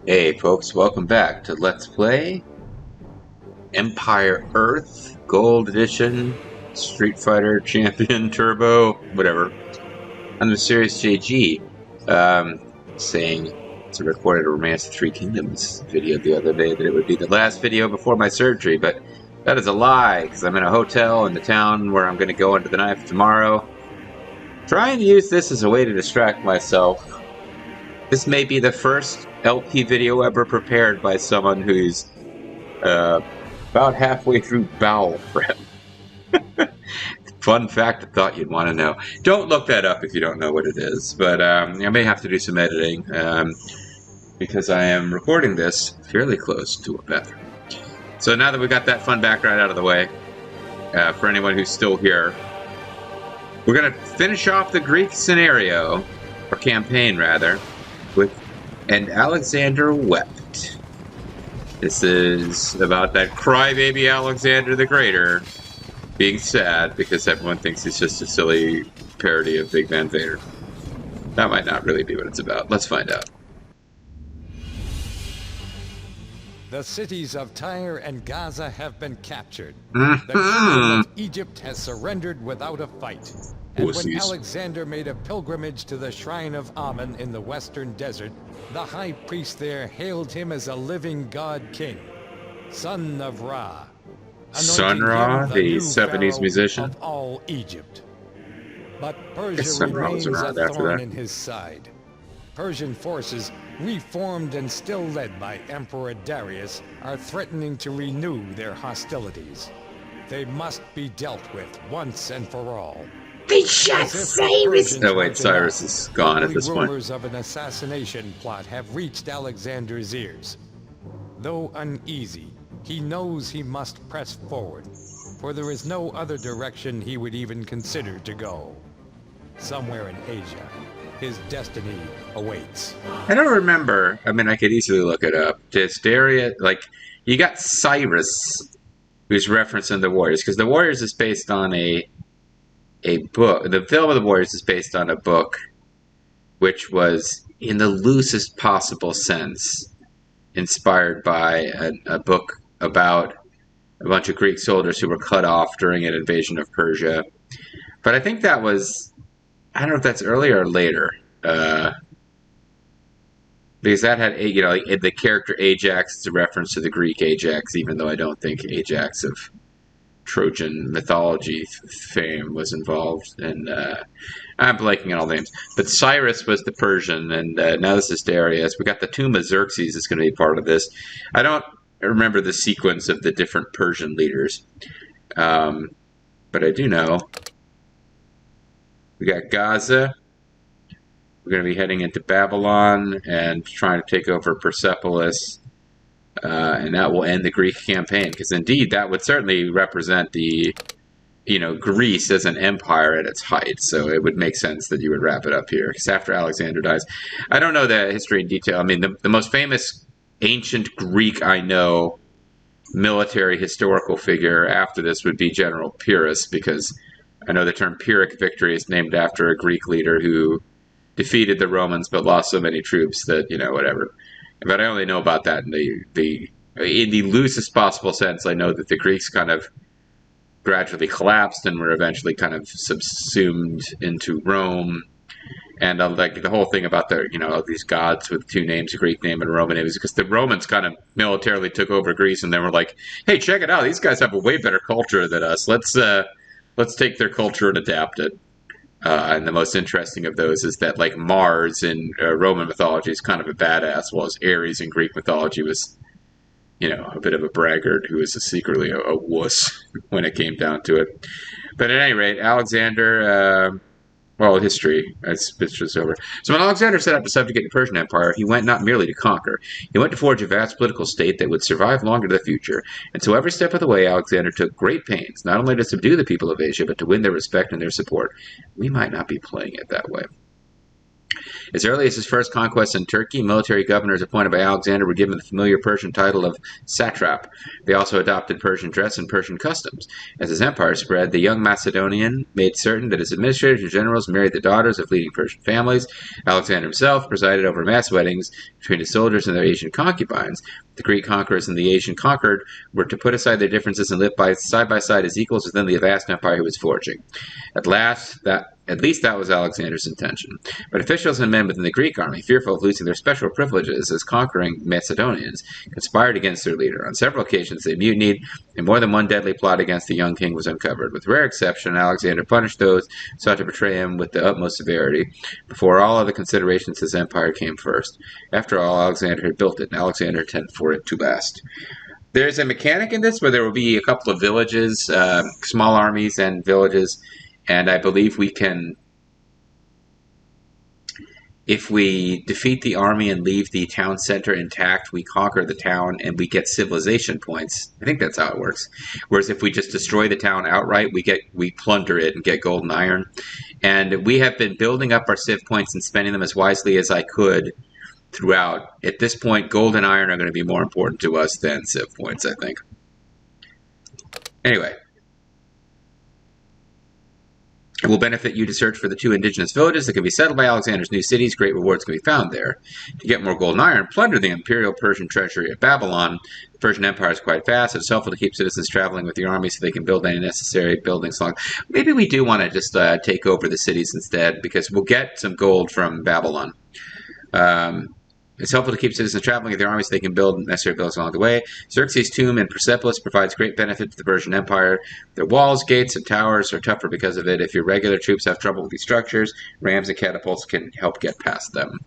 Hey folks, welcome back to Let's Play Empire Earth Gold Edition Street Fighter Champion Turbo, whatever. I'm the Serious JG, saying to recorded a Romance of Three Kingdoms video the other day that it would be the last video before my surgery, but that is a lie, because I'm in a hotel in the town where I'm going to go under the knife tomorrow. Trying to use this as a way to distract myself. This may be the first LP video ever prepared by someone who's about halfway through bowel prep. Fun fact I thought you'd want to know. Don't look that up if you don't know what it is, but I may have to do some editing because I am recording this fairly close to a bathroom. So now that we got that fun background out of the way, for anyone who's still here, we're going to finish off the Greek scenario, or campaign rather, with "And Alexander Wept." This is about that crybaby Alexander the Greater being sad because everyone thinks he's just a silly parody of Big Van Vader. That might not really be what it's about. Let's find out. The cities of Tyre and Gaza have been captured. The kingdom of Egypt has surrendered without a fight. And when Alexander made a pilgrimage to the shrine of Ammon in the western desert, the high priest there hailed him as a living god king, son of Ra. Sun Ra, the 70s musician. Of all Egypt. But Persia remains a thorn in his side. Persian forces, reformed and still led by Emperor Darius, are threatening to renew their hostilities. They must be dealt with once and for all. They shot Cyrus! Oh wait, Cyrus is gone at this point. Rumors of an assassination plot have reached Alexander's ears. Though uneasy, he knows he must press forward, for there is no other direction he would even consider to go. Somewhere in Asia, his destiny awaits. I don't remember. I mean, I could easily look it up. Does Darius, like, you got Cyrus, who's referencing the Warriors, because the Warriors is based on a book. The film of the Warriors is based on a book, which was, in the loosest possible sense, inspired by a book about a bunch of Greek soldiers who were cut off during an invasion of Persia. But I think that was, I don't know if that's earlier or later, because that had, you know, like, the character Ajax is a reference to the Greek Ajax, even though I don't think Ajax of Trojan mythology fame was involved. And I'm blanking on all names. But Cyrus was the Persian, and now this is Darius. We got the tomb of Xerxes is going to be part of this. I don't remember the sequence of the different Persian leaders, but I do know we got Gaza. We're going to be heading into Babylon and trying to take over Persepolis, and that will end the Greek campaign, because indeed that would certainly represent the, you know, Greece as an empire at its height. So it would make sense that you would wrap it up here, because after Alexander dies, I don't know the history in detail. I mean, the most famous ancient Greek I know military historical figure after this would be General Pyrrhus, because I know the term Pyrrhic victory is named after a Greek leader who defeated the Romans but lost so many troops that, you know, whatever. But I only know about that in the loosest possible sense. I know that the Greeks kind of gradually collapsed and were eventually kind of subsumed into Rome. And like the whole thing about the, you know, these gods with two names, a Greek name and a Roman name, is because the Romans kind of militarily took over Greece, and they were like, "Hey, check it out! These guys have a way better culture than us. Let's take their culture and adapt it." And the most interesting of those is that, like, Mars in Roman mythology is kind of a badass, while Ares in Greek mythology was, you know, a bit of a braggart who was secretly a wuss when it came down to it. But at any rate, Alexander, well, history, it's just over. So when Alexander set out to subjugate the Persian Empire, he went not merely to conquer. He went to forge a vast political state that would survive long into the future. And so every step of the way, Alexander took great pains, not only to subdue the people of Asia, but to win their respect and their support. We might not be playing it that way. As early as his first conquest in Turkey, military governors appointed by Alexander were given the familiar Persian title of satrap. They also adopted Persian dress and Persian customs. As his empire spread, the young Macedonian made certain that his administrators and generals married the daughters of leading Persian families. Alexander himself presided over mass weddings between his soldiers and their Asian concubines. The Greek conquerors and the Asian conquered were to put aside their differences and live side by side as equals within the vast empire he was forging. At least that was Alexander's intention. But officials and men within the Greek army, fearful of losing their special privileges as conquering Macedonians, conspired against their leader. On several occasions they mutinied, and more than one deadly plot against the young king was uncovered. With rare exception, Alexander punished those who sought to betray him with the utmost severity. Before all other considerations, his empire came first. After all, Alexander had built it, and Alexander intended for it to last. There's a mechanic in this where there will be a couple of villages, small armies and villages, and I believe we can, if we defeat the army and leave the town center intact, we conquer the town and we get civilization points. I think that's how it works. Whereas if we just destroy the town outright, we plunder it and get gold and iron. And we have been building up our civ points and spending them as wisely as I could throughout. At this point, gold and iron are going to be more important to us than civ points, I think. Anyway. It will benefit you to search for the 2 indigenous villages that can be settled by Alexander's new cities. Great rewards can be found there. To get more gold and iron, plunder the imperial Persian treasury at Babylon. The Persian Empire is quite vast. It's helpful to keep citizens traveling with the army so they can build any necessary buildings. Maybe we do want to just take over the cities instead, because we'll get some gold from Babylon. It's helpful to keep citizens traveling with their armies so they can build necessary buildings along the way. Xerxes' tomb in Persepolis provides great benefit to the Persian Empire. Their walls, gates, and towers are tougher because of it. If your regular troops have trouble with these structures, rams and catapults can help get past them.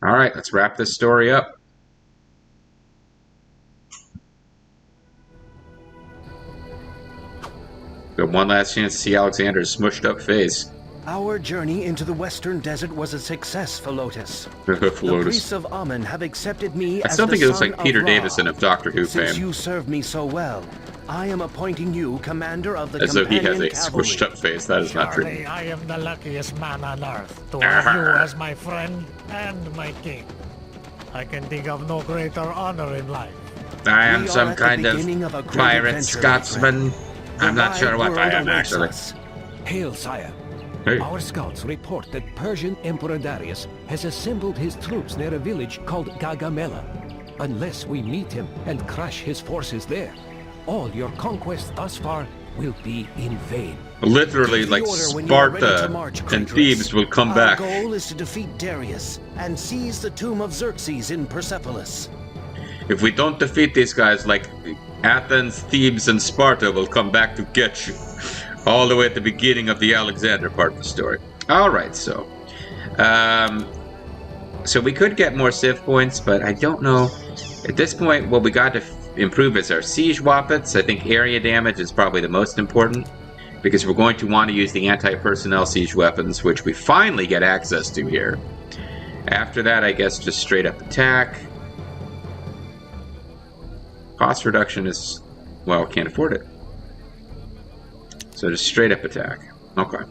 Alright, let's wrap this story up. Got one last chance to see Alexander's smushed up face. Our journey into the western desert was a success, Philotas. The priests of Amun have accepted me I still think it looks like Peter Davison of Doctor Who fame. Since you served me so well, I am appointing you commander of the As though he has a cavalry. smushed up face. That is not true. I am the luckiest man on earth to have you as my friend and my king. I can think of no greater honor in life. I am some kind of pirate Scotsman. I'm not sure what I am, actually. Hail, sire. Hey. Our scouts report that Persian Emperor Darius has assembled his troops near a village called Gagamela. Unless we meet him and crush his forces there, all your conquests thus far will be in vain. Literally, like Sparta and Thebes will come back. Our goal is to defeat Darius and seize the tomb of Xerxes in Persepolis. If we don't defeat these guys, like Athens, Thebes, and Sparta will come back to get you. All the way at the beginning of the Alexander part of the story. Alright, so we could get more civ points, but I don't know. At this point, what we got to improve is our siege wappets. I think area damage is probably the most important, because we're going to want to use the anti-personnel siege weapons, which we finally get access to here. After that, I guess just straight up attack. Cost reduction is, well, can't afford it. So just straight up attack. Okay.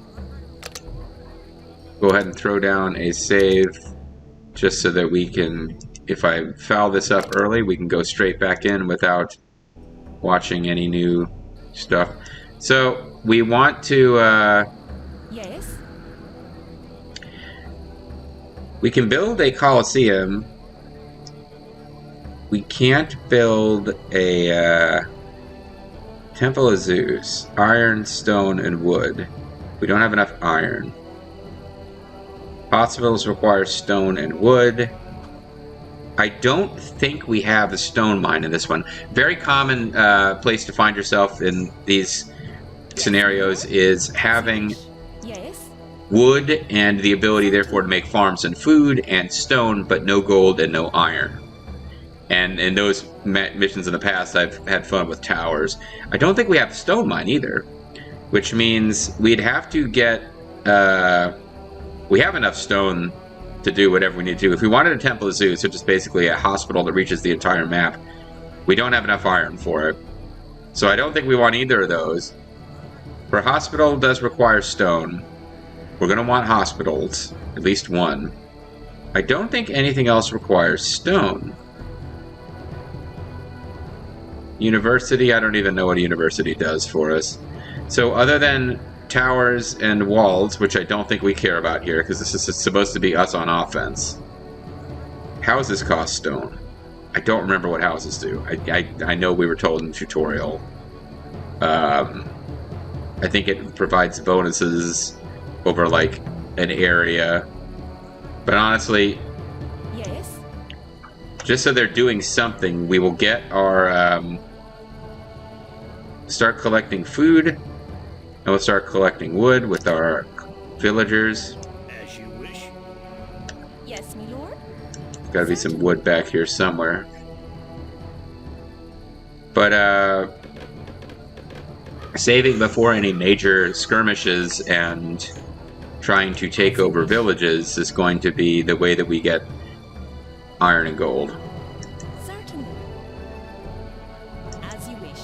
Go ahead and throw down a save just so that we can, if I foul this up early, we can go straight back in without watching any new stuff. So we want to... Yes? We can build a Colosseum. We can't build a... Temple of Zeus. Iron, stone, and wood. We don't have enough iron. Hospitals require stone and wood. I don't think we have a stone mine in this one. Very common place to find yourself in these scenarios is having wood and the ability, therefore, to make farms and food, and stone, but no gold and no iron. And in those missions in the past, I've had fun with towers. I don't think we have a stone mine either, which means we'd have to get... we have enough stone to do whatever we need to do. If we wanted a Temple of Zeus, which is basically a hospital that reaches the entire map, we don't have enough iron for it. So I don't think we want either of those. For a hospital, it does require stone. We're going to want hospitals. At least one. I don't think anything else requires stone. University, I don't even know what a university does for us. So other than towers and walls, which I don't think we care about here, because this is supposed to be us on offense. Houses cost stone. I don't remember what houses do. I know we were told in the tutorial. I think it provides bonuses over, like, an area. But honestly... Yes? Just so they're doing something, we will get our, start collecting food, and we'll start collecting wood with our villagers. As you wish. Yes, my lord? There's gotta be some wood back here somewhere. But, saving before any major skirmishes and trying to take over villages is going to be the way that we get iron and gold. Certainly. As you wish.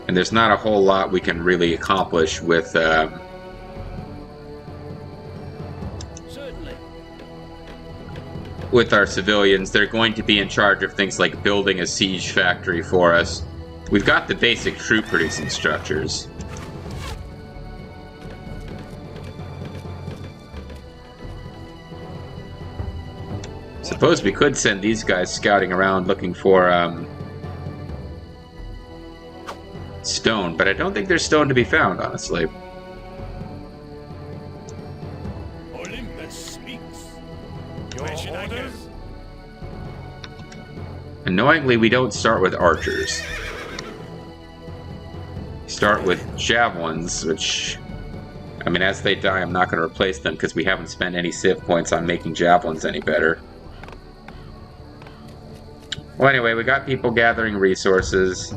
And there's not a whole lot we can really accomplish with Certainly. with our civilians. They're going to be in charge of things like building a siege factory for us. We've got the basic troop producing structures. Suppose we could send these guys scouting around looking for stone, but I don't think there's stone to be found, honestly. Olympus speaks. Where should I go? Annoyingly, we don't start with archers. We start with javelins, which... I mean, as they die, I'm not going to replace them because we haven't spent any civ points on making javelins any better. Well, anyway, we got people gathering resources.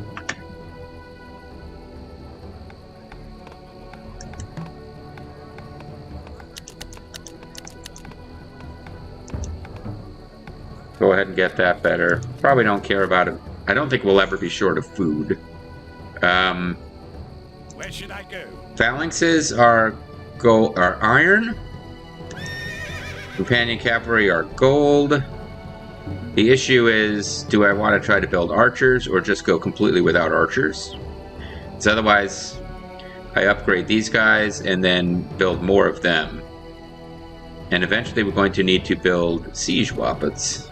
Go ahead and get that better. Probably don't care about it. I don't think we'll ever be short of food. Where should I go? Phalanxes are iron. Companion cavalry are gold. The issue is, do I want to try to build archers or just go completely without archers? Because otherwise, I upgrade these guys and then build more of them. And eventually we're going to need to build siege wappets.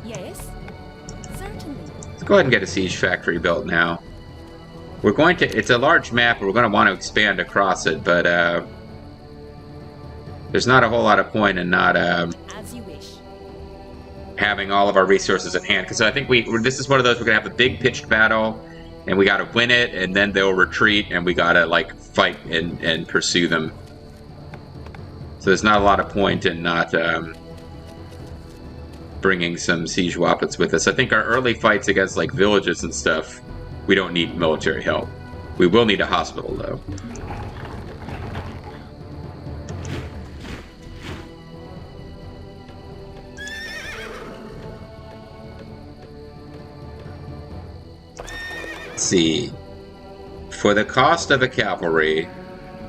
Yes? Certainly. Let's go ahead and get a siege factory built now. We're going to, it's a large map, and we're going to want to expand across it, but there's not a whole lot of point in not As you wish. having all of our resources at hand. Because I think this is one of those, we're going to have a big pitched battle, and we got to win it, and then they'll retreat, and we got to, like, fight and pursue them. So there's not a lot of point in not bringing some siege wappets with us. I think our early fights against, like, villages and stuff, we don't need military help. We will need a hospital, though. Let's see. For the cost of a cavalry,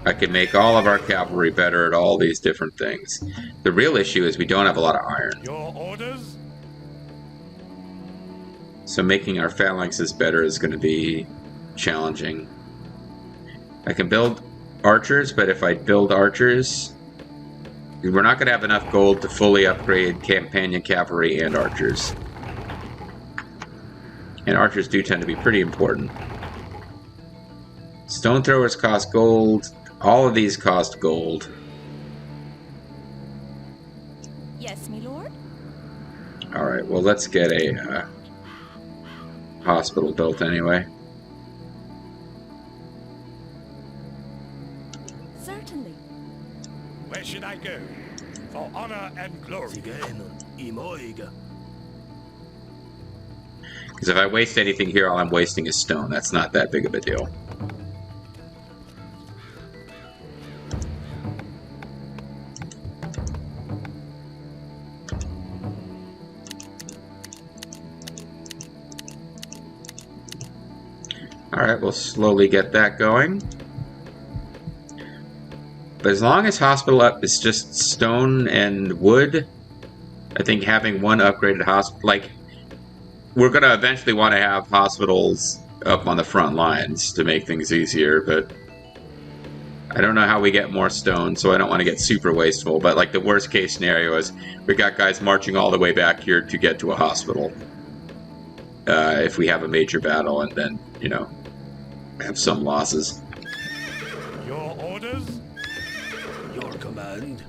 I can make all of our cavalry better at all these different things. The real issue is we don't have a lot of iron. Your orders? So making our phalanxes better is going to be challenging. I can build archers, but if I build archers, we're not going to have enough gold to fully upgrade companion cavalry and archers. And archers do tend to be pretty important. Stone throwers cost gold. All of these cost gold. Yes, my lord? Alright, well, let's get a hospital built anyway. Certainly. Where should I go? For honor and glory. Because if I waste anything here, all I'm wasting is stone. That's not that big of a deal. Alright, we'll slowly get that going. But as long as hospital up is just stone and wood, I think having one upgraded hospital, like, we're going to eventually want to have hospitals up on the front lines to make things easier, but I don't know how we get more stone, so I don't want to get super wasteful, but like the worst case scenario is we got guys marching all the way back here to get to a hospital. If we have a major battle and then, you know, have some losses. Your orders? Your command.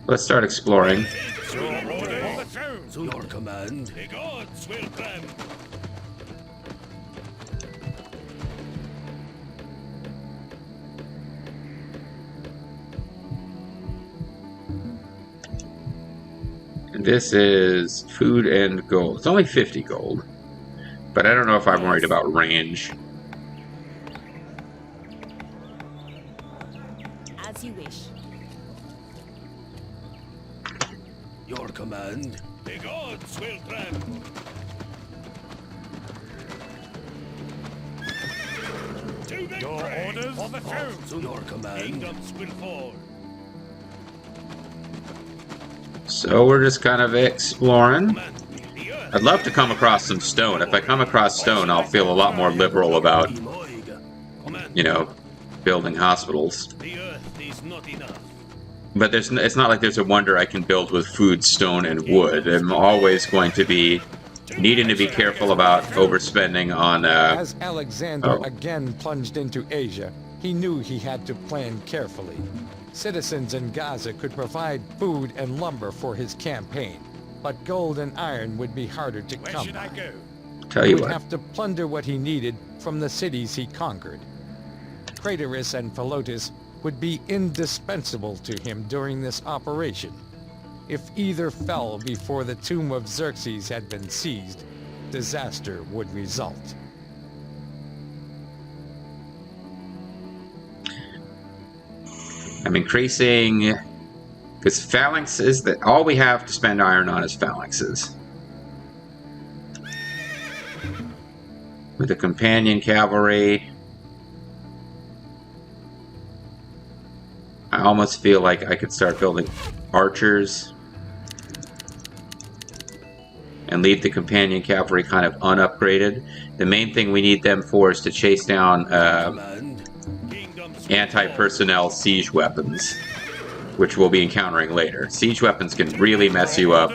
Let's start exploring. Your orders? Your command. The gods will grant. And this is food and gold. It's only 50 gold. But I don't know if I'm worried about range. As you wish. Your command. The gods will grant. Your orders? For the throne. Your command. Kingdoms will fall. So we're just kind of exploring. Command. The earth. I'd love to come across some stone. If I come across stone, I'll feel a lot more liberal about, Command. you know, building hospitals. The earth is not enough. But it's not like there's a wonder I can build with food, stone, and wood. I'm always going to be needing to be careful about overspending on... As Alexander oh. again plunged into Asia, he knew he had to plan carefully. Citizens in Gaza could provide food and lumber for his campaign, but gold and iron would be harder to Where come should I by. go? Tell He you would what. have to plunder what he needed from the cities he conquered. Craterus and Philotis would be indispensable to him during this operation. If either fell before the tomb of Xerxes had been seized, disaster would result. I'm increasing... Because phalanxes, that all we have to spend iron on is phalanxes. With the companion cavalry... I almost feel like I could start building archers and leave the companion cavalry kind of unupgraded. The main thing we need them for is to chase down Kingdoms will anti-personnel siege weapons, which we'll be encountering later. Siege weapons can really mess you up.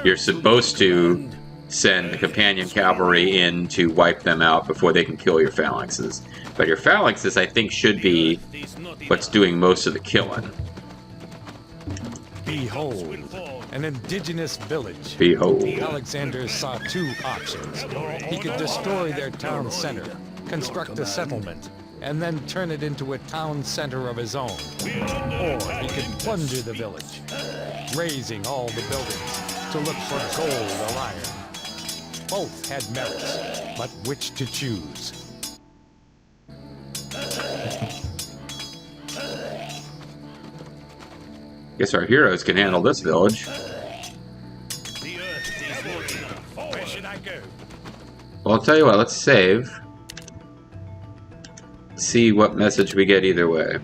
You're supposed to send the companion cavalry in to wipe them out before they can kill your phalanxes. But your phalanxes, I think, should be what's doing most of the killing. Behold, an indigenous village. Behold. Alexander saw two options. He could destroy their town center, construct a settlement, and then turn it into a town center of his own. Or he could plunder the village, razing all the buildings to look for gold or iron. Both had merits, but which to choose? Guess our heroes can handle this village. The earth is not enough. Where should I go? Well, I'll tell you what, let's save. See what message we get either way.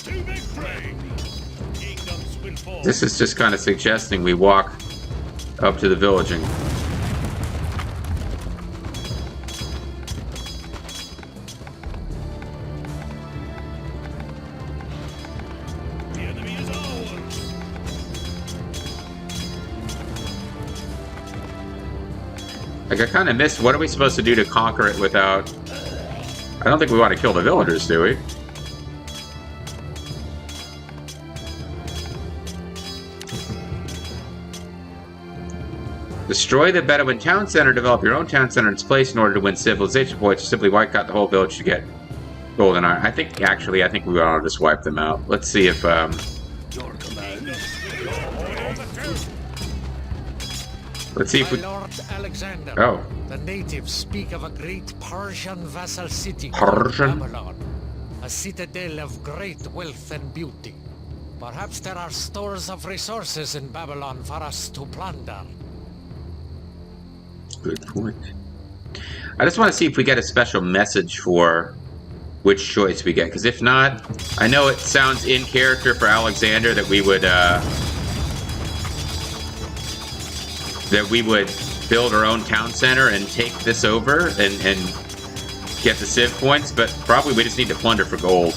To victory! Kingdoms will fall. This is just kind of suggesting we walk up to the village and... The enemy is ours. Like, I kind of missed, what are we supposed to do to conquer it without... I don't think we want to kill the villagers, do we? Destroy the Bedouin town center, develop your own town center in its place in order to win civilization points, or simply wipe out the whole village to get gold and iron. I think we ought to just wipe them out. Let's see if, Your command. let's see if we... My Lord Alexander. Oh. The natives speak of a great Persian vassal city Persian? called Babylon. A citadel of great wealth and beauty. Perhaps there are stores of resources in Babylon for us to plunder. Good point. I just want to see if we get a special message for which choice we get, because if not, I know it sounds in character for Alexander that we would build our own town center and take this over and get the civ points, but probably we just need to plunder for gold.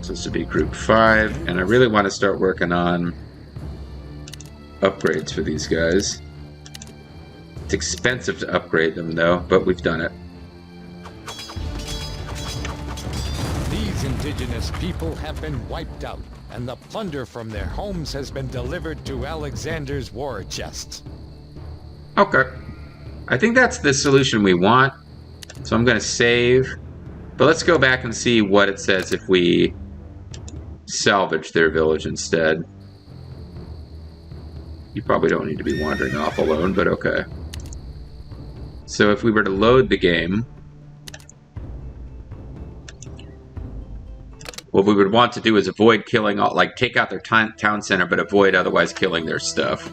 So this would be group 5, and I really want to start working on upgrades for these guys. It's expensive to upgrade them though, but we've done it. These indigenous people have been wiped out, and the plunder from their homes has been delivered to Alexander's war chests. Okay. I think that's the solution we want. So I'm going to save. But let's go back and see what it says if we salvage their village instead. You probably don't need to be wandering off alone, but okay. So if we were to load the game, what we would want to do is avoid killing all, like take out their town center, but avoid otherwise killing their stuff.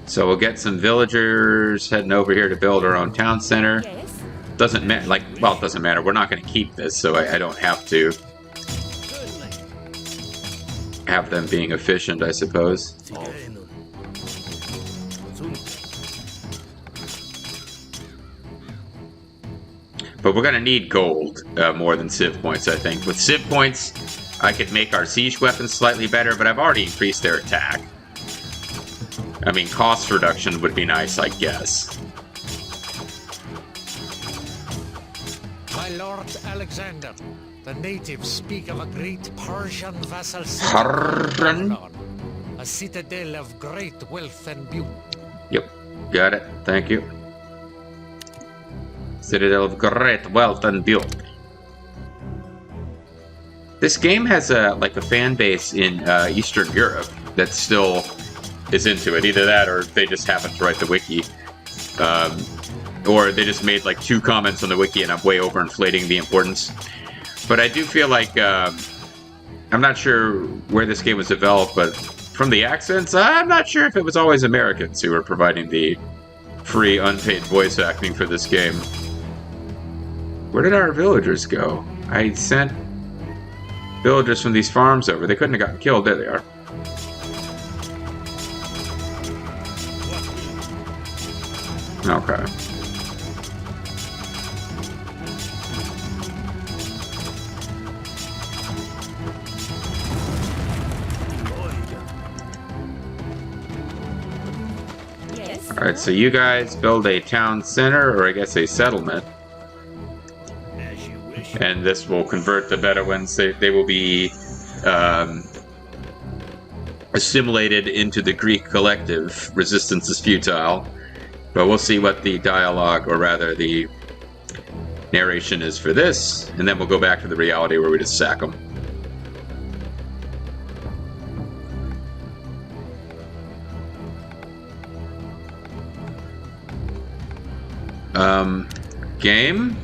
So we'll get some villagers heading over here to build our own town center. Yes. Doesn't matter, like, well, it doesn't matter. We're not going to keep this, so I don't have to have them being efficient, I suppose. But we're going to need gold more than civ points, I think. With civ points, I could make our siege weapons slightly better, but I've already increased their attack. I mean, cost reduction would be nice, I guess. My Lord Alexander, the natives speak of a great Persian vassal city, a citadel of great wealth and beauty. Yep, got it. Thank you. Citadel of great wealth and beauty. This game has a fan base in Eastern Europe that still is into it. Either that, or they just happen to write the wiki, or they just made like 2 comments on the wiki, and I'm way overinflating the importance. But I do feel like I'm not sure where this game was developed, but from the accents, I'm not sure if it was always Americans who were providing the free, unpaid voice acting for this game. Where did our villagers go? I sent villagers from these farms over. They couldn't have gotten killed. There they are. Okay. Yes. Alright, so you guys build a town center, or I guess a settlement. And this will convert the Bedouins. They will be assimilated into the Greek collective. Resistance is futile. But we'll see what the dialogue, or rather the narration is for this, and then we'll go back to the reality where we just sack them. Game?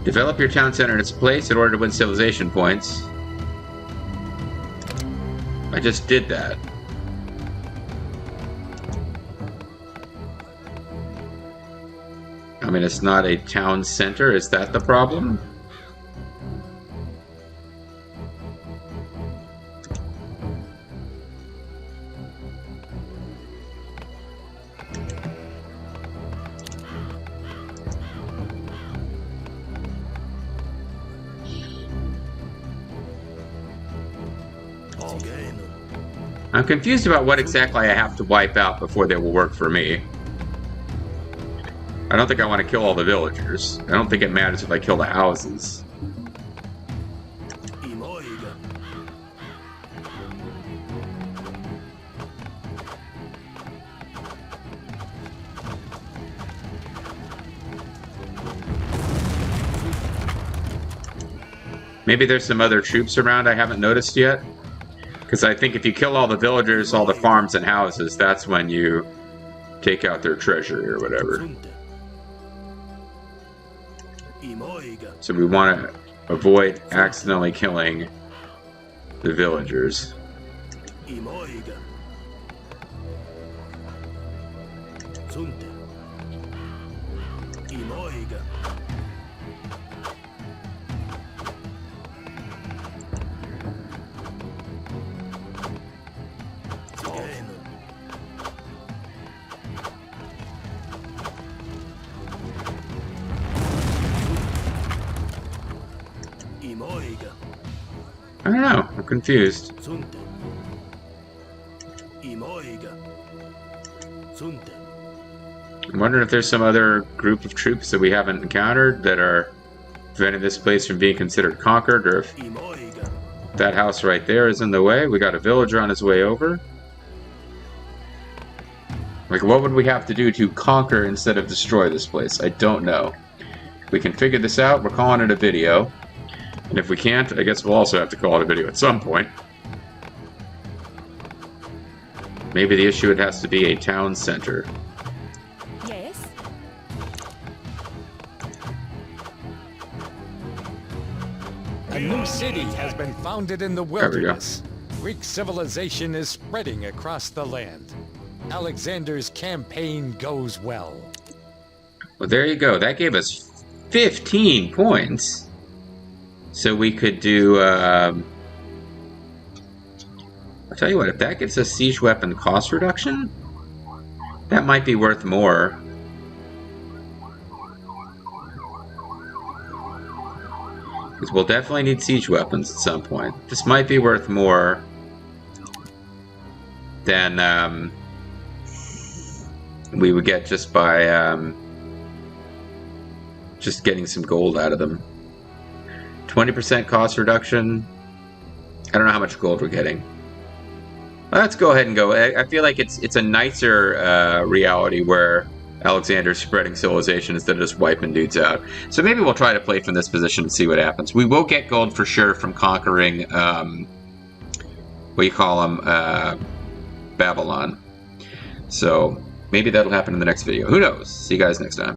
Develop your town center in its place in order to win civilization points. I just did that. I mean, it's not a town center. Is that the problem? I'm confused about what exactly I have to wipe out before they will work for me. I don't think I want to kill all the villagers. I don't think it matters if I kill the houses. Maybe there's some other troops around I haven't noticed yet. Because I think if you kill all the villagers, all the farms and houses, that's when you take out their treasury or whatever. So we want to avoid accidentally killing the villagers. I don't know. I'm confused. I'm wondering if there's some other group of troops that we haven't encountered that are preventing this place from being considered conquered, or if that house right there is in the way. We got a villager on his way over. Like, what would we have to do to conquer instead of destroy this place? I don't know. We can figure this out. We're calling it a video. And if we can't, I guess we'll also have to call it a video at some point. Maybe the issue, it has to be a town center. Yes? A new city has been founded in the wilderness. Greek civilization is spreading across the land. Alexander's campaign goes well. Well, there you go. That gave us 15 points. So we could do, I'll tell you what, if that gives us siege weapon cost reduction, that might be worth more. Because we'll definitely need siege weapons at some point. This might be worth more than we would get just by just getting some gold out of them. 20% cost reduction. I don't know how much gold we're getting. Let's go ahead and go. I feel like it's a nicer reality where Alexander's spreading civilization instead of just wiping dudes out. So maybe we'll try to play from this position and see what happens. We will get gold for sure from conquering, what do you call them, Babylon. So maybe that'll happen in the next video. Who knows? See you guys next time.